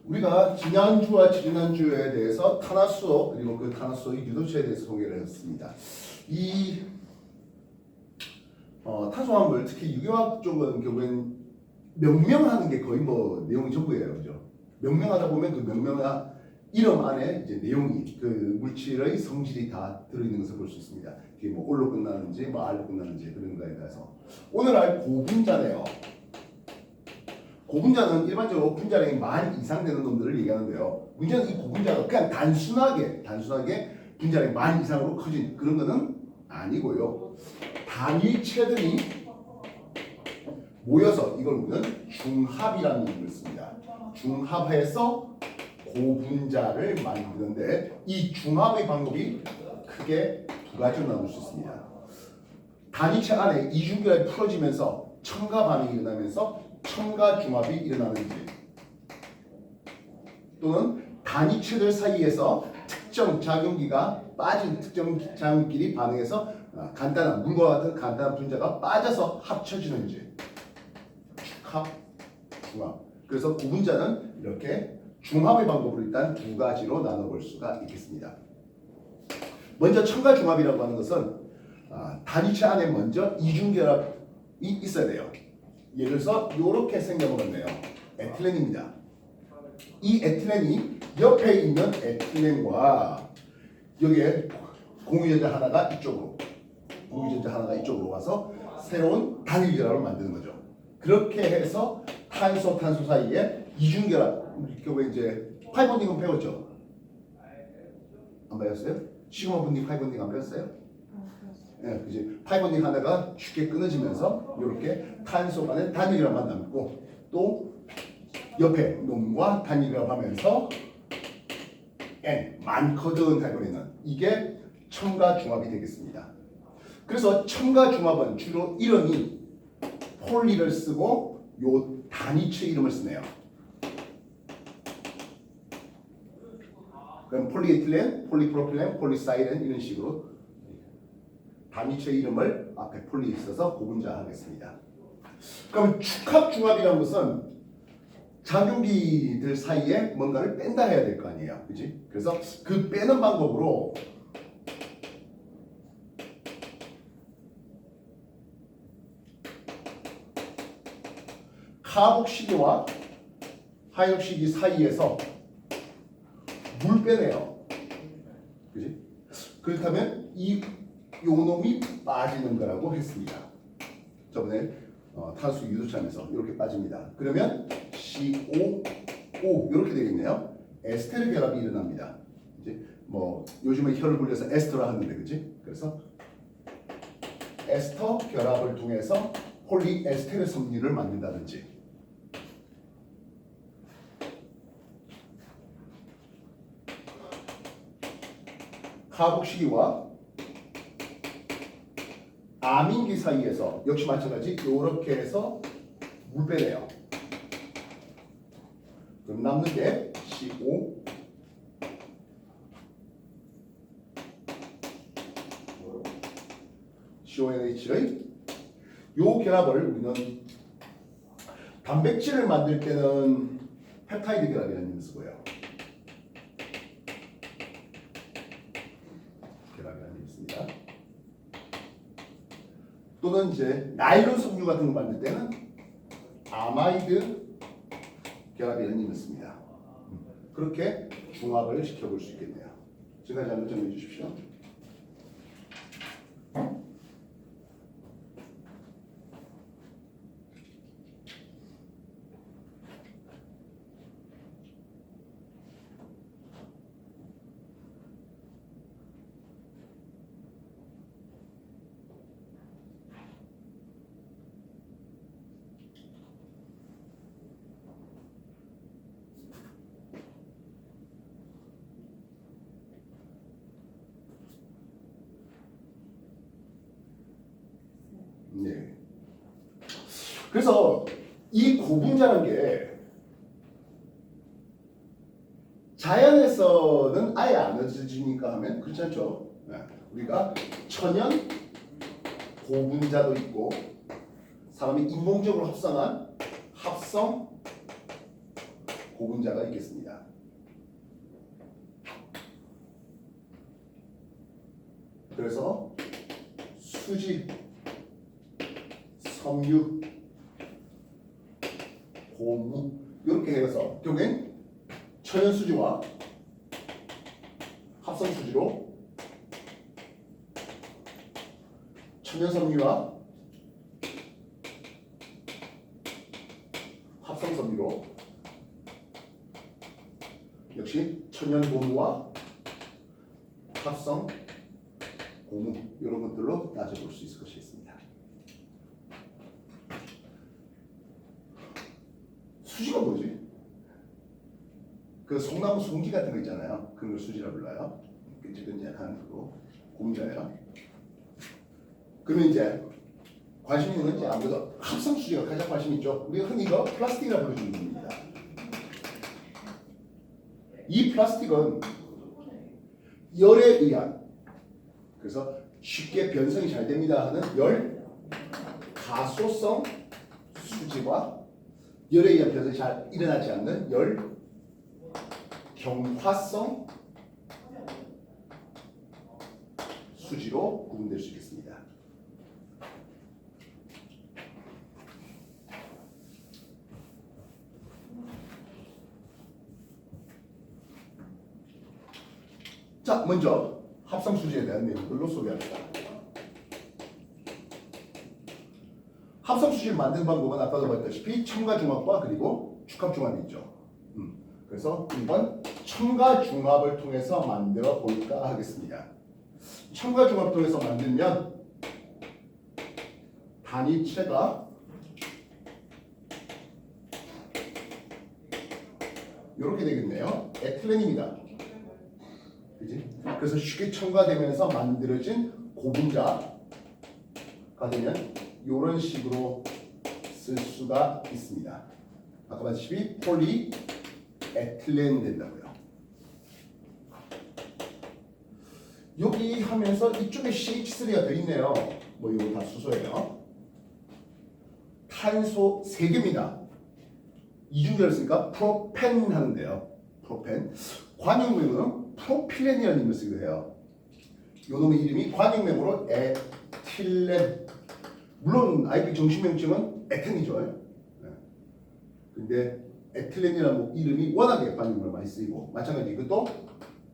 우리가 지난주와 지난주에 대해서 탄화수소 그리고 그 탄화수소의 유도체에 대해서 소개를 했습니다. 이 탄소화물 특히 유기화학 쪽은 결국엔 명명하는 게 거의 뭐 내용이 전부예요, 그죠? 명명하다 보면 그 명명한 이름 안에 이제 내용이 그 물질의 성질이 다 들어있는 것을 볼 수 있습니다. 이게 뭐 올로 끝나는지 뭐 알로 끝나는지 그런 거에 대해서 오늘 할 고분자네요. 고분자는 일반적으로 분자량이 만 이상 되는 놈들을 얘기하는데요. 문제는 이 고분자가 그냥 단순하게 분자량이 만 이상으로 커진 그런 거는 아니고요. 단위체들이 모여서 이걸 우리는 중합이라는 이름을 씁니다. 중합해서 고분자를 만드는데 이 중합의 방법이 크게 두 가지로 나눌 수 있습니다. 단위체 안에 이중결합이 풀어지면서 첨가 반응이 일어나면서 첨가 중합이 일어나는지, 또는 단위체들 사이에서 특정 작용기가 빠진 특정 작용끼리 반응해서 간단한 물과 같은 간단한 분자가 빠져서 합쳐지는지. 축합, 중합. 그래서 고분자는 이렇게 중합의 방법으로 일단 두 가지로 나눠볼 수가 있겠습니다. 먼저 첨가 중합이라고 하는 것은 단위체 안에 먼저 이중결합이 있어야 돼요. 예를 들어서 이렇게 생겨버렸네요. 에틸렌입니다. 이 에틸렌이 옆에 있는 에틸렌과 여기에 공유전자 하나가 이쪽으로, 공유전자 하나가 이쪽으로 와서 새로운 단일 결합을 만드는 거죠. 그렇게 해서 탄소 사이에 이중결합, 우리 교회 이제 파이본딩은 배웠죠? 안 배웠어요? 시그마 파이본딩 안 배웠어요? 예, 그지. 파이본딩 하나가 쉽게 끊어지면서 이렇게 탄소 간의 단일결합만 남고 또 옆에 놈과 단일결합하면서 N 많거든 해버리는 이게 첨가 중합이 되겠습니다. 그래서 첨가 중합은 주로 이름이 폴리를 쓰고 요 단위체 이름을 쓰네요. 그럼 폴리에틸렌, 폴리프로필렌, 폴리사이렌 이런 식으로 단위체 이름을 앞에 폴리 써서 고분자 하겠습니다. 그럼 축합중합이라는 것은 작용기들 사이에 뭔가를 뺀다 해야 될 거 아니에요, 그렇지? 그래서 그 빼는 방법으로 카복시기와 하역시기 사이에서 물 빼내요, 그렇지? 그렇다면 요 놈이 빠지는 거라고 했습니다. 저번에 탄소 유도차면서 이렇게 빠집니다. 그러면 COO 이렇게 되겠네요. 에스테르 결합이 일어납니다. 이제 뭐 요즘에 혀를 굴려서 에스터라 하는데, 그렇지? 그래서 에스터 결합을 통해서 폴리에스테르 섬유를 만든다든지, 카복시기와 아민기 사이에서 역시 마찬가지 이렇게 해서 물 빼내요. 그럼 남는 게 CO, CONH의 요 결합을 우리는 단백질을 만들 때는 펩타이드 결합이라는 이름을 쓰고요. 결합이라는 이름을 씁니다. 또는 이제 나일론 섬유 같은 거 만들 때는 아마이드 결합이라는 이름을 씁니다. 그렇게 중합을 시켜볼 수 있겠네요. 지금까지 한번 정리해 주십시오. 네. 그래서 이 고분자라는 게 자연에서는 아예 안 얻어지니까 하면 그렇지 않죠? 네. 우리가 천연 고분자도 있고 사람이 인공적으로 합성한 합성 고분자가 있겠습니다. 그래서 수지, 섬유, 고무 이렇게 해서 결국엔 천연수지와 합성수지로 천연섬유와 합성섬유로 역시 천연고무와 합성 고무 이런 것들로 따져볼 수 있을 것이겠습니다. 수지가 뭐지? 그 송나무 송지 같은 거 있잖아요. 그런 걸 수지라 불러요. 끈적끈적한 그거 고무자예요. 그러면 이제 관심 있는 건 이제 아무래도 합성 수지가 가장 관심 있죠. 우리가 흔히 이거 플라스틱이라 불러주는 겁니다. 이 플라스틱은 열에 의한 그래서 쉽게 변성이 잘 됩니다 하는 열 가소성 수지와 열에 의한 변성이 잘 일어나지 않는 열 경화성 수지로 구분될 수 있겠습니다. 자, 먼저 합성수지에 대한 내용들로 소개합니다. 합성수지를 만드는 방법은 아까도 봤다시피 첨가중합과 그리고 축합중합이 있죠. 그래서 1번 첨가중합을 통해서 만들어 볼까 하겠습니다. 첨가중합을 통해서 만들면 단위체가 이렇게 되겠네요. 에틸렌입니다. 그지? 그래서 쉽게 첨가되면서 만들어진 고분자가 되면 이런 식으로 쓸 수가 있습니다. 아까 봤다시피 폴리에틸렌 된다고요. 여기 하면서 이쪽에 CH3가 더 있네요. 뭐 이거 다 수소예요. 탄소 3개입니다. 이중계를 쓰니까 프로펜 하는데요. 프로펜. 관용명은 프로필렌이라는 이름을 쓰기도 해요. 요 놈의 이름이 관용명으로 에틸렌. 물론 IP 정식명칭은 에텐이죠. 네. 근데 에틸렌이라는 이름이 워낙에 관용명으로 많이 쓰이고 마찬가지 이것도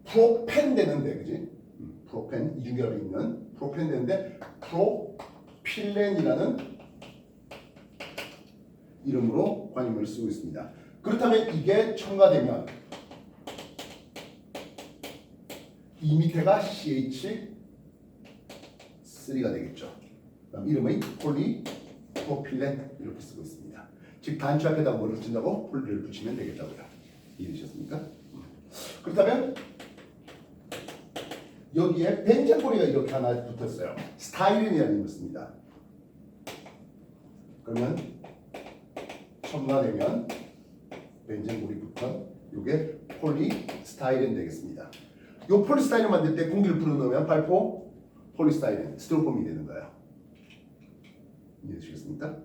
프로펜 되는데 그지? 프로펜 이중결합이 있는 프로펜 되는데 프로필렌이라는 이름으로 관용명을 쓰고 있습니다. 그렇다면 이게 첨가되면 이 밑에가 CH3가 되겠죠. 그럼 이름의 폴리프로필렌 이렇게 쓰고 있습니다. 즉 단추 앞에다가 뭐를 붙인다고? 폴리를 붙이면 되겠다고요. 이해되셨습니까? 그렇다면 여기에 벤젠폴리가 이렇게 하나 붙었어요. 스타이렌이라는 이름을 씁니다. 그러면 첨가되면 벤젠폴이 붙은 이게 폴리스타이렌 되겠습니다. 이 폴리스타이렌 만들 때 공기를 불어넣으면 발포 폴리스타이렌, 스티로폼이 되는 거예요. 이해되시겠습니까?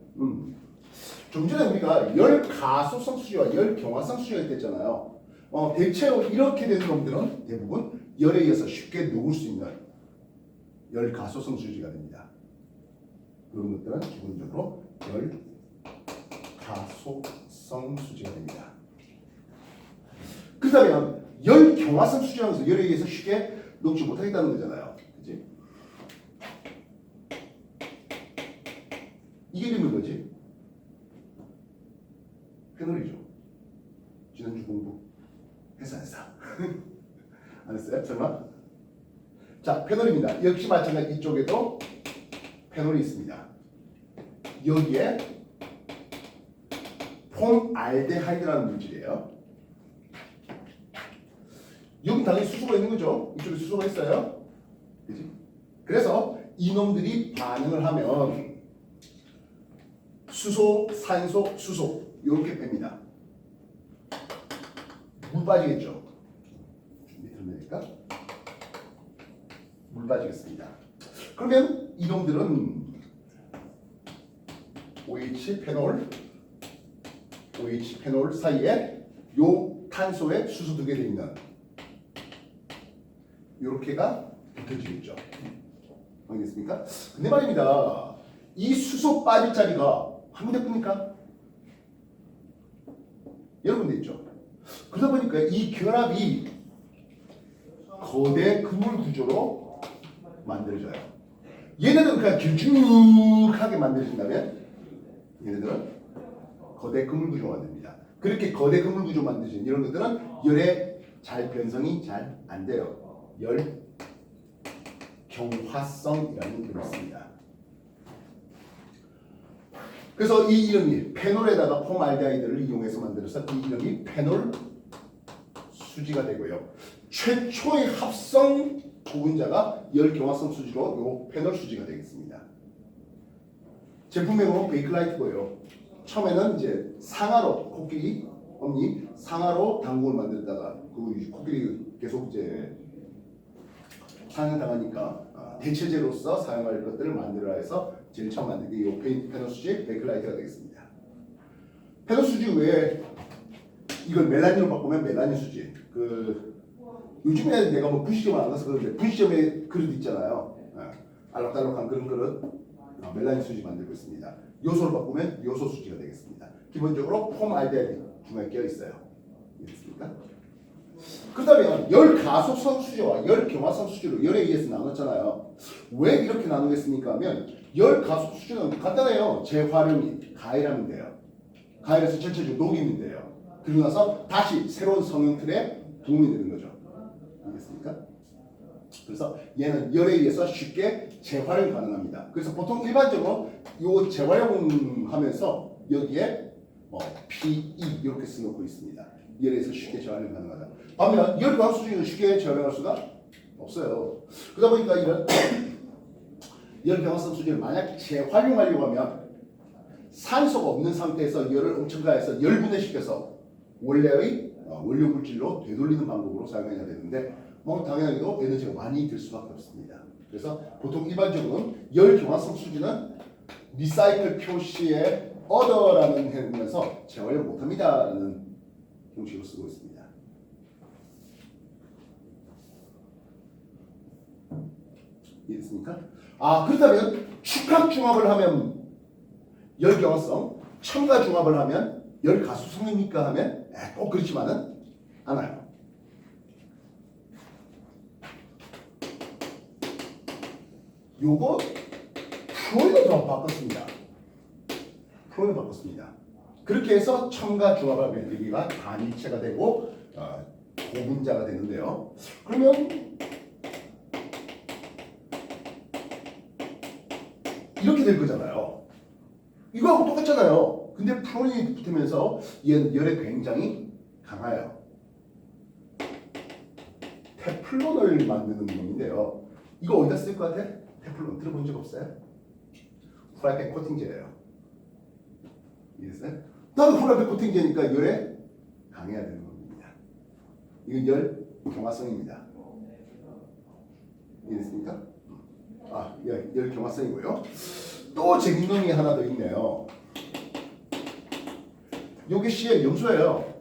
좀 전에 우리가 열 가소성 수지와 열 경화성 수지가 있댔잖아요. 대체 이렇게 되는 놈들은 대부분 열에 의해서 쉽게 녹을 수 있는 열 가소성 수지가 됩니다. 그런 것들은 기본적으로 열 가소성 수지가 됩니다. 그렇다면 열 경화성 수지하면서 열에 의해서 쉽게 녹지 못하겠다는 거잖아요. 그치? 이게 이름이 뭐지? 페놀이죠. 지난주 공부 했어 안 했어? 안 했어요? 설마? 자, 페놀입니다. 역시 마찬가지 이쪽에도 페놀이 있습니다. 여기에 폼알데하이드라는 물질이에요. 여기 당연히 수소가 있는 거죠. 이쪽에 수소가 있어요. 그치? 그래서 이놈들이 반응을 하면 수소, 산소, 수소 이렇게 뺍니다. 물 빠지겠죠. 밑으로 내니까 물 빠지겠습니다. 그러면 이놈들은 OH 페놀 사이에 요 탄소에 수소 두 개 돼 있는 요렇게가 붙어지겠죠. 알겠습니까? 근데 말입니다. 이 수소 빠질 자리가 한 군데뿐입니까? 여러 군데 있죠. 그러다 보니까 이 결합이 거대 그물 구조로 만들어져요. 얘네들은 그냥 길쭉하게 만들어진다면 얘네들은 거대 그물 구조 만듭니다. 그렇게 거대 그물 구조 만드신 이런 것들은 열의 잘 변성이 잘 안 돼요. 열 경화성이라는 게 있습니다. 그래서 이 이름이 페놀에다가 폼알데하이드를 이용해서 만들어서 이 이름이 페놀 수지가 되고요. 최초의 합성 고분자가 열 경화성 수지로 요 페놀 수지가 되겠습니다. 제품명은 베이클라이트고요. 처음에는 이제 상하로 코끼리 엄니 상하로 당국을 만들다가 그 코끼리 계속 이제 사용당하니까 대체제로서 사용할 것들을 만들어야 해서 제일 처음 만든 게 이 페놀 수지 베이클라이트가 되겠습니다. 페놀 수지 외에 이걸 멜라닌으로 바꾸면 멜라닌 수지. 그 요즘에 내가 뭐 분식점을 안 가서 그런데 분식점에 그릇 있잖아요. 알록달록한 그런 그릇 멜라닌 수지 만들고 있습니다. 요소를 바꾸면 요소 수지가 되겠습니다. 기본적으로 폼알데하이드 중에 끼어 있어요. 이해됐습니까? 그렇다면 열 가속성 수지와 열 경화성 수지로 열에 의해서 나눴잖아요. 왜 이렇게 나누겠습니까? 하면 열 가속 수지는 간단해요. 재활용이 가열하면 돼요. 가열해서 전체적으로 녹이면 돼요. 그리고 나서 다시 새로운 성형 틀에 도움이 되는 거죠. 알겠습니까? 그래서 얘는 열에 의해서 쉽게 재활용 가능합니다. 그래서 보통 일반적으로 이 재활용하면서 여기에 뭐 PE 이렇게 써놓고 있습니다. 열에 의해서 쉽게 재활용 가능하다. 반면 열 과학 수준은 쉽게 재활용할 수가 없어요. 그러다 보니까 이런 열 경화성 수준을 만약 재활용하려고 하면 산소가 없는 상태에서 열을 엄청 가해서 열분해시켜서 원래의 원료 물질로 되돌리는 방법으로 사용해야 되는데 뭐 당연하게도 에너지가 많이 들 수밖에 없습니다. 그래서 보통 일반적으로 열 경화성 수준은 리사이클 표시에 other라는 해면서 재활용 못합니다라는 형식으로 쓰고 있습니다. 이해됐습니까? 그렇다면 축학 중합을 하면 열 경화성, 첨가 중합을 하면 열 가수성입니까? 하면 꼭 그렇지만은 않아요. 요거 프로이드 좀 바꿨습니다. 프로이드 바꿨습니다. 그렇게 해서 첨가 중합을 하면 여기가 단일체가 되고 고분자가 되는데요. 그러면 이렇게 될 거잖아요. 이거하고 똑같잖아요. 근데 프로틴이 붙으면서 얘는 열에 굉장히 강해요. 테플론을 만드는 놈인데요. 이거 어디다 쓸 것 같아? 테플론 들어본 적 없어요? 프라이팬 코팅제예요. 이해했어요? 나도 프라이팬 코팅제니까 열에 강해야 되는 겁니다. 이건 열 경화성입니다. 이해됐습니까? 열 경화성이고요. 또 재밌는 놈이 하나 더 있네요. 요게 CL 염소예요.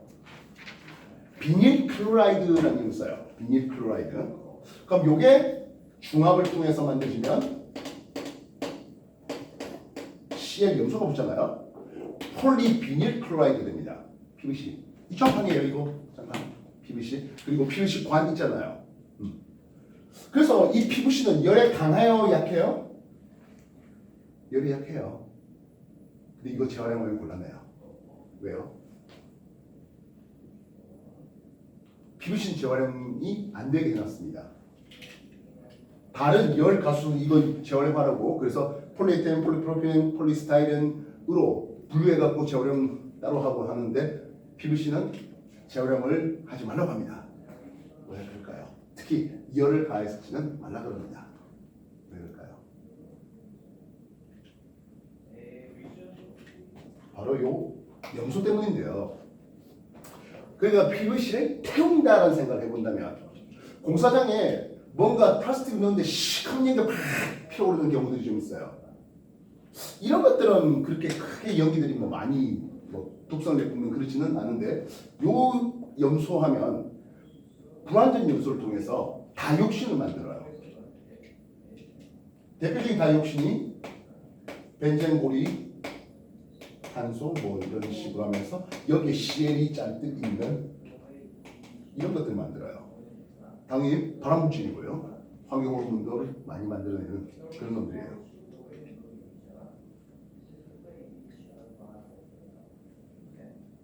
비닐 클로라이드라는 게 있어요. 비닐 클로라이드. 그럼 요게 중합을 통해서 만들어지면 CL 염소가 붙잖아요. 폴리비닐 클로라이드 됩니다. PVC. 이 정판이에요, 이거. 잠깐. PVC. 그리고 PVC 관 있잖아요. 그래서 이 PVC는 열에 강해요, 약해요? 열이 약해요. 근데 이거 재활용하면 곤란해요. 왜요? PVC는 재활용이 안 되게 해놨습니다. 다른 열 가수는 이건 재활용하라고 그래서 폴리에틸렌, 폴리프로필렌, 폴리스타이렌으로 분류해갖고 재활용 따로 하고 하는데 PVC는 재활용을 하지 말라고 합니다. 왜 그럴까요? 특히 열을 가해서 쓰지는 말라 그럽니다. 왜 그럴까요? 바로 요 염소 때문인데요. 그러니까 PVC를 태운다라는 생각을 해본다면 공사장에 뭔가 플라스틱 넣는데 시커먼 연기가 팍 피어오르는 경우들이 좀 있어요. 이런 것들은 그렇게 크게 연기들이 뭐 많이 독성을 내뿜는 그렇지는 않은데 요 염소하면 불완전 염소를 통해서 다이옥신을 만들어요. 대표적인 다이옥신이 벤젠고리, 탄소 뭐 이런 식으로 하면서 여기에 CL이 잔뜩 있는 이런 것들을 만들어요. 당연히 발암물질이고요. 환경호르몬들을 많이 만들어내는 그런 놈들이에요.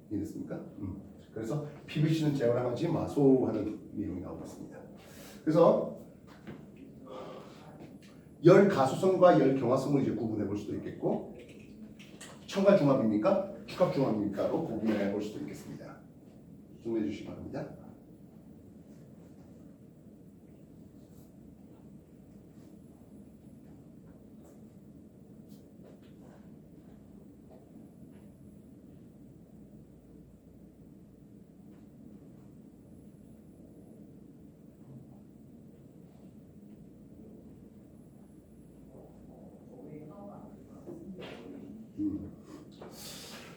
이해됐습니까? 그래서 PVC는 재활용하지 마소하는 내용이 나오고 있습니다. 그래서 열 가수성과 열 경화성을 이제 구분해 볼 수도 있겠고, 첨가 중합입니까? 축합 중합입니까로 구분해 볼 수도 있겠습니다. 정리해 주시기 바랍니다.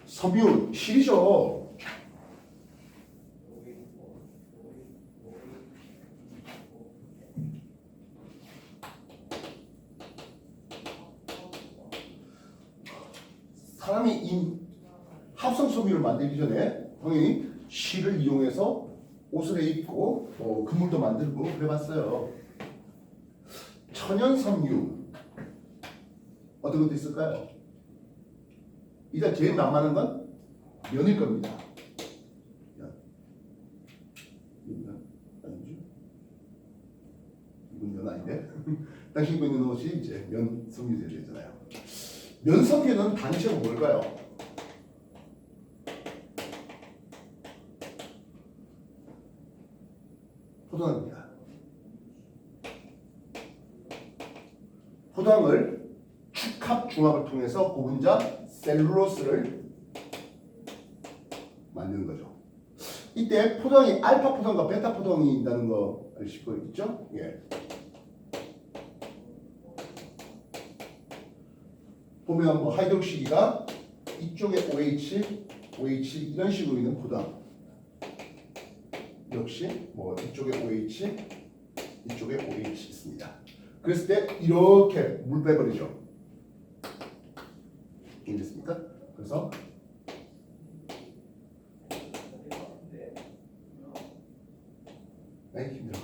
섬유 실이죠. 사람이 이 합성 섬유를 만들기 전에 당연히 실을 이용해서 옷을 입고 그물도 만들고 그래봤어요. 천연 섬유 어떤 것도 있을까요? 일단 제일 만만한 건 면일 겁니다. 면 아니죠? 이건 면 아닌데? 당신 입고 있는 옷이 이제 면 섬유제가 되잖아요. 면 섬유는 단체가 뭘까요? 포도당입니다. 포도당을 축합 중합을 통해서 고분자 셀룰로스를 만드는 거죠. 이때 포도당이 알파 포도당과 베타 포도당이 있다는 거 아실 거 있죠? 예. 보면 뭐 하이드록시기가 이쪽에 OH 이런 식으로 있는 포도당 역시 뭐 이쪽에 OH 이쪽에 OH 있습니다. 그랬을 때 이렇게 물 빼버리죠. 이해됐습니까? 그래서 힘들어.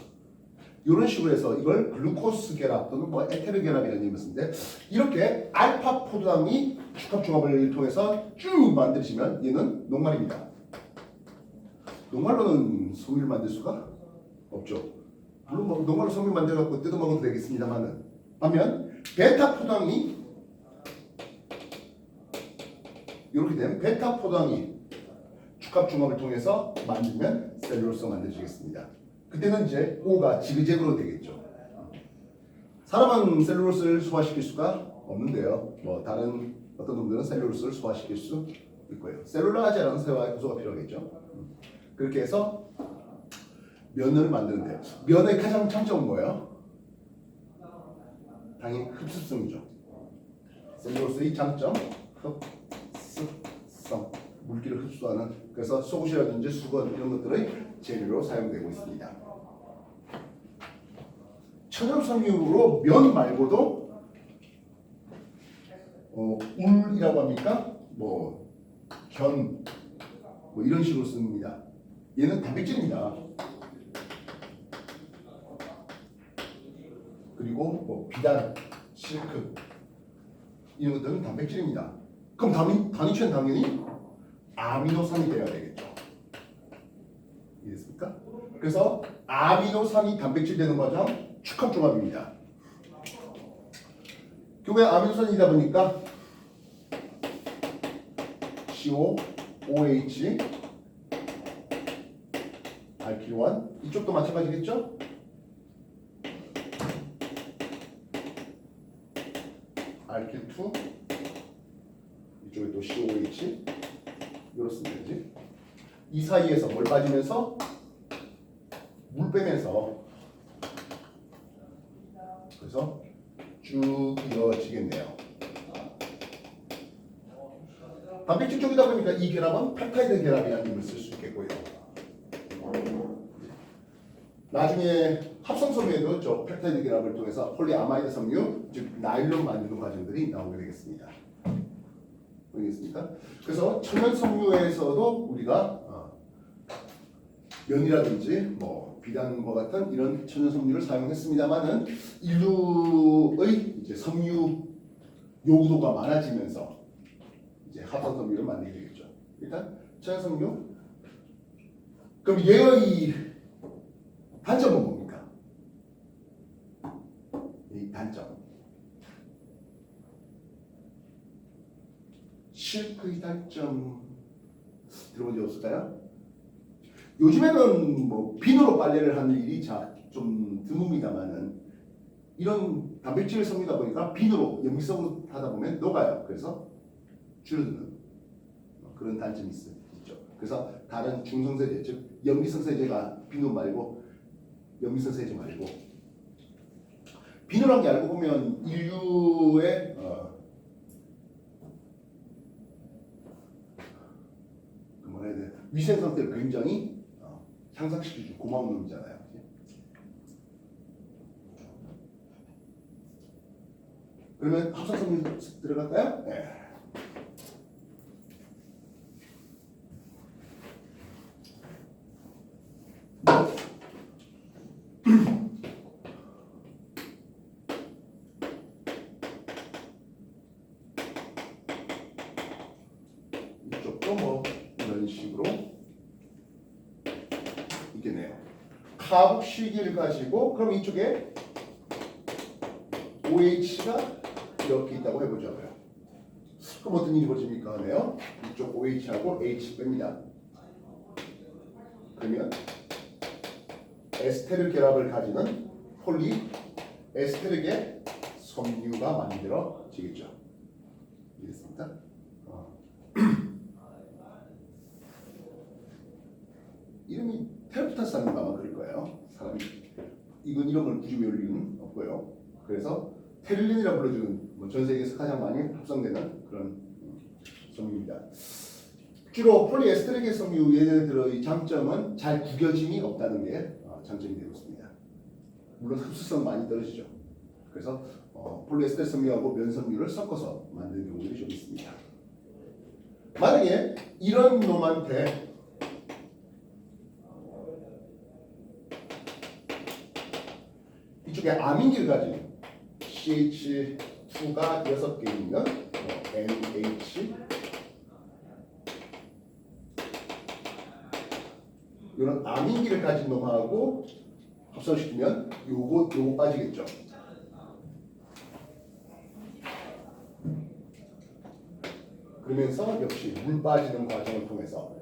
이런 식으로 해서 이걸 글루코스 결합 또는 뭐 에테르 결합이라는 얘기를 쓰는데 이렇게 알파 포도당이 축합 중합을 통해서 쭉 만드시면 얘는 녹말입니다. 녹말로는 섬유를 만들 수가 없죠. 물론 뭐 녹말로 섬유 만들어갖고 뜯어먹어도 되겠습니다만은 반면 베타 포도당이 이렇게 되면 베타 포도당이 축합 중합을 통해서 만들면 셀룰로스가 만들어지겠습니다. 그때는 이제 O가 지그재그로 되겠죠. 사람은 셀룰로스를 소화시킬 수가 없는데요. 뭐 다른 어떤 놈들은 셀룰로스를 소화시킬 수 있고요. 셀룰라하지 않은 소화 요소가 필요하겠죠. 그렇게 해서 면을 만드는데 면의 가장 장점은 뭐예요? 당연히 흡수성이죠. 셀룰로스의 장점 흡수성, 물기를 흡수하는. 그래서 속옷이라든지 수건 이런 것들의 재료로 사용되고 있습니다. 천연섬유로 면 말고도 울이라고 합니까? 뭐 이런 식으로 씁니다. 얘는 단백질입니다. 그리고 뭐 비단, 실크 이런 것들은 단백질입니다. 그럼 단위체는 당연히 아미노산이 되어야 되겠죠. 이해됐습니까? 그래서 아미노산이 단백질 되는 과정 축합 중합입니다. 결국에 아미노산이다 보니까 CO, OH, 알키로한 이쪽도 마찬가지겠죠? 알킬2 이쪽에 또 COH 이렇습니다. 이제 이 사이에서 뭘 빠지면서 물 빼면서 그래서 쭉 이어지겠네요. 단백질 쪽이다 보니까 이 결합은 펩타이드 결합이라는 이름을 쓸 수 있겠고요. 나중에 합성 섬유에도 저 펩타이드 결합을 통해서 폴리아마이드 섬유, 즉 나일론 만드는 과정들이 나오게 되겠습니다. 알겠습니까? 그래서 천연 섬유에서도 우리가 면이라든지 뭐 비단과 같은 이런 천연 섬유를 사용했습니다만은 인류의 이제 섬유 요구도가 많아지면서 이제 합성 섬유를 만들게 되겠죠. 일단 천연 섬유. 그럼 얘의 단점은 뭡니까? 이 단점. 실크의 단점 들어본 적 없을까요? 요즘에는 뭐 비누로 빨래를 하는 일이 좀 드뭅니다만은 이런 단백질 섬유다 보니까 비누로 염기성으로 하다 보면 녹아요. 그래서 줄어드는 그런 단점이 있죠. 그래서 다른 중성세제, 즉 염기성 세제가 비누 말고 염기성 세제 말고 비누란 게 알고 보면 인류의 뭐라 해야 돼? 위생 상태를 굉장히 향상시켜주고 고마운 놈이잖아요. 그러면 합성섬유 들어갈까요? 네. 이쪽도 뭐 이런 식으로 있겠네요. 카복시기를 가지고 그럼 이쪽에 OH가 이렇게 있다고 해보자고요. 그럼 어떤 일이 벌어집니까? 하네요. 이쪽 OH하고 H 뺍니다. 그러면 에스테르 결합을 가지는 폴리 에스테르계 섬유가 만들어지겠죠. 이해됐습니까? 이름이 테르프타스 하는 아마 그럴 거예요. 사람이 이건 이런 걸 굳이 외울 이유는 없고요. 그래서 테를린이라 불러주는 전 세계에서 가장 많이 합성되는 그런 섬유입니다. 주로 폴리에스테르계 섬유 얘네들의 장점은 잘 구겨짐이 없다는 게 장점이 되고 있습니다. 물론 흡수성 많이 떨어지죠. 그래서 폴리에스테르 섬유하고 면 섬유를 섞어서 만드는 경우들이 좀 있습니다. 만약에 이런 놈한테 이쪽에 아민기를 가진 CH2가 6개 있는 NH 이런 아민기를 가진 놈하고 합성시키면 요거 빠지겠죠. 그러면서 역시 물 빠지는 과정을 통해서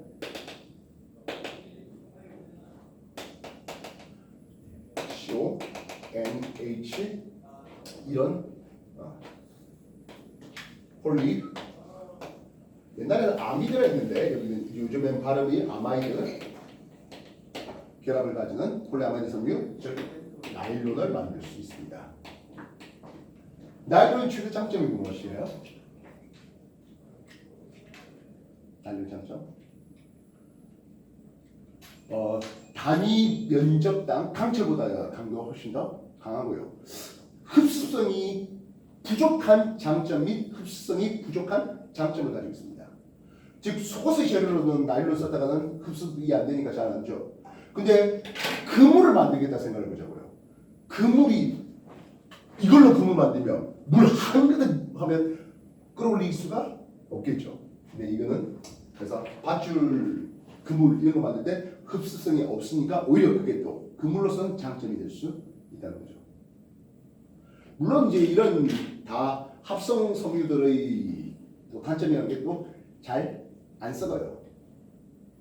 CO, NH 이런 폴리 옛날에는 아미드라 했는데 여기는 요즘엔 발음이 아마이드 결합을 가지는 폴리아마이드 섬유 즉 나일론을 만들 수 있습니다. 나일론의 최대 장점이 무엇이에요? 나일론 장점? 단위 면적당 강철보다 강도가 훨씬 더 강하고요. 흡수성이 부족한 장점 및 흡수성이 부족한 장점을 가지고 있습니다. 즉 속옷의 재료로는 나일론 썼다가는 흡수가 안 되니까 잘 안 죠. 근데 그물을 만들겠다 생각을 해보자고요. 그물이 이걸로 그물 만들면 물 한 그릇 하면 끌어올릴 수가 없겠죠. 근데 이거는 그래서 밧줄 그물 이런 거 만들 때 흡수성이 없으니까 오히려 그게 또 그물로서는 장점이 될 수 있다는 거죠. 물론 이제 이런 다 합성 섬유들의 또 단점이라는 게 또 잘 안 썩어요.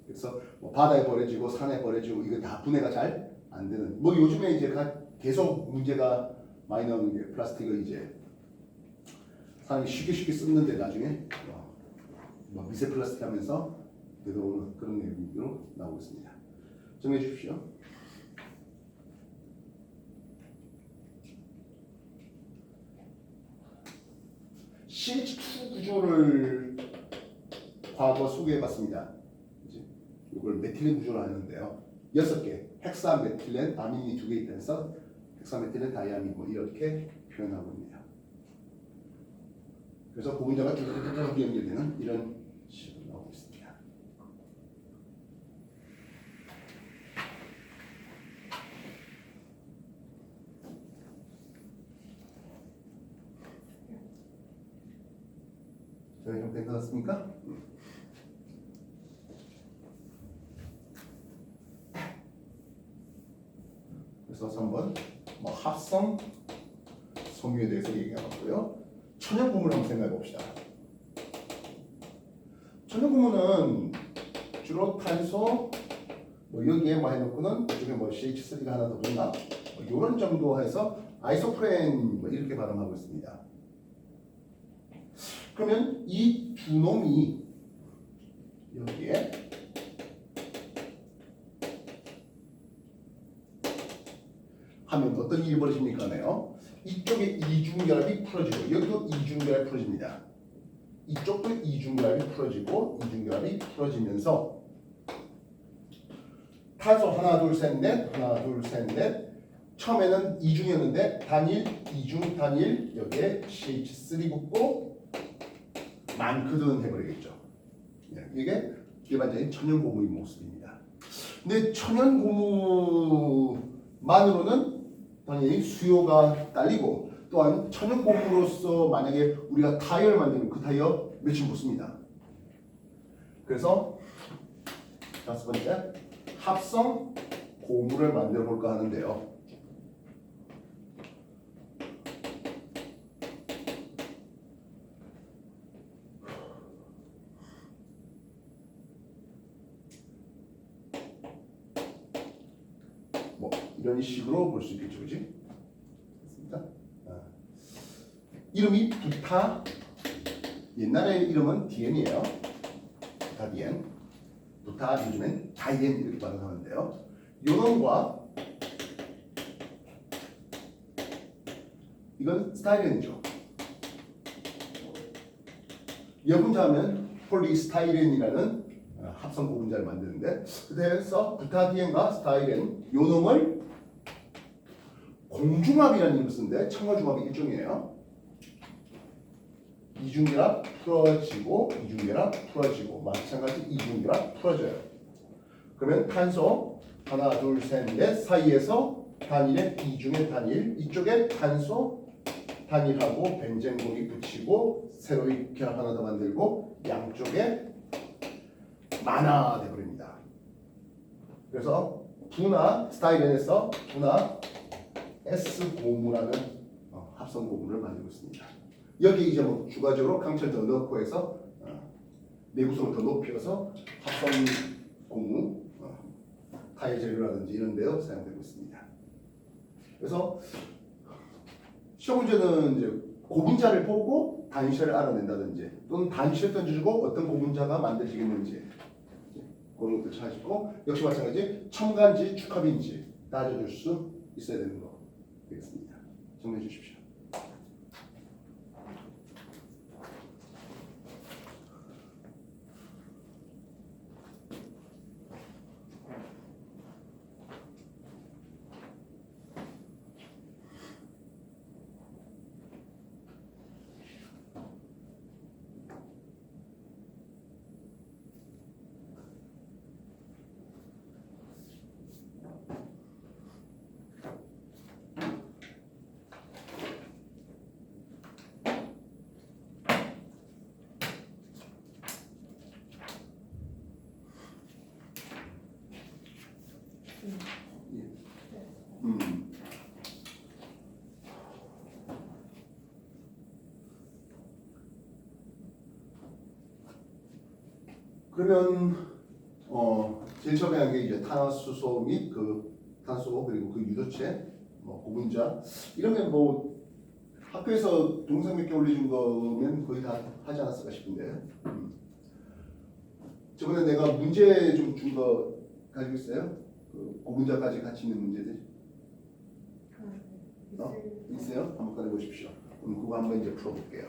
그래서 뭐 바다에 버려지고 산에 버려지고 이거 다 분해가 잘 안 되는. 뭐 요즘에 이제 계속 문제가 많이 나오는 게 플라스틱을 이제 사람이 쉽게 쓰는데 나중에 뭐 미세 플라스틱 하면서 되돌아오는 그런 내용으로 나오고 있습니다. 정리해 주십시오. CH2 구조를 과거 소개해봤습니다. 이걸 메틸렌 구조로 하는데요. 6개 헥사 메틸렌 아민이 2개 있다면서 헥사 메틸렌 다이아민 뭐 이렇게 표현하고 있네요. 그래서 고분자가 쭉 연결되는 이런 식으로 나오고 있습니다. 저희 좀 된 것 같습니까? 그래서 3번 뭐 합성 섬유에 대해서 얘기해봤고요. 천연 고물 한번 생각해 봅시다. 천연 고물은 주로 탄소 뭐 여기에 뭐 해놓고는 이쪽에 뭐 CH3가 하나 더 붙나 뭐 이런 정도 해서 아이소프렌 뭐 이렇게 발음하고 있습니다. 그러면 이 두 놈이 여기에 하면 어떤 일이 벌어집니까네요. 이쪽에 이중결합이 풀어지고 여기도 이중결합이 풀어집니다. 이쪽도 이중결합이 풀어지고 이중결합이 풀어지면서 탄소 하나 둘 셋 넷 하나 둘 셋 넷 처음에는 이중이었는데 단일 이중 단일 여기에 CH3 붙고 많거든 해버리겠죠. 이게 일반적인 천연 고무의 모습입니다. 근데 천연 고무만으로는 당연히 수요가 딸리고 또한 천연 고무로서 만약에 우리가 타이어를 만들면 그 타이어 며칠 붙습니다. 그래서 5번째 합성 고무를 만들어 볼까 하는데요. 뭐 이런 식으로 볼 수 있겠죠, 그지? 됐습니까? 이름이 부타. 옛날에 이름은 DN이에요. 부타 DN. 부타 요즘엔 다이엔 이렇게 발음하는데요. 요놈과 이건 스타이렌이죠. 여분자하면 폴리스타이렌이라는 합성 고분자를 만드는데 그래서 부타디엔과 스타이렌 요놈을 공중합이라는 이름을 쓰는데 첨가중합의 일종이에요. 이중결합 풀어지고 이중결합 풀어지고 마찬가지 이중결합 풀어져요. 그러면 탄소 하나 둘 셋 넷 사이에서 단일의 이중의 단일 이쪽에 탄소 단일하고 벤젠공이 붙이고 새로이 결합 하나 더 만들고 양쪽에 만화 돼버립니다. 그래서 분화 스타이렌에서 분화 S 고무라는 합성 고무를 만들고 있습니다. 여기 이제 뭐 추가적으로 강철 더 넣고 해서 내구성을 더 높여서 합성 고무 타일 재료라든지 이런 데요 사용되고 있습니다. 그래서 시험 문제는 이제 고분자를 보고 단위체를 알아낸다든지 또는 단위체를 던져주고 어떤 고분자가 만들어지겠는지 그런 것들 찾고 역시 마찬가지 첨가인지 축합인지 따져줄 수 있어야 되는 거 되겠습니다. 정리해 주십시오. 그러면 제일 처음에 한 게 이제 탄화수소 및 그 탄소 그리고 그 유도체 뭐 고분자 이런 게 뭐 학교에서 동영상 몇 개 올려준 거면 거의 다 하지 않았을까 싶은데 저번에 내가 문제 좀 준 거 가지고 있어요? 그 고분자까지 같이 있는 문제들 있어요? 한번 꺼내보십시오. 그럼 그거 한번 이제 풀어볼게요.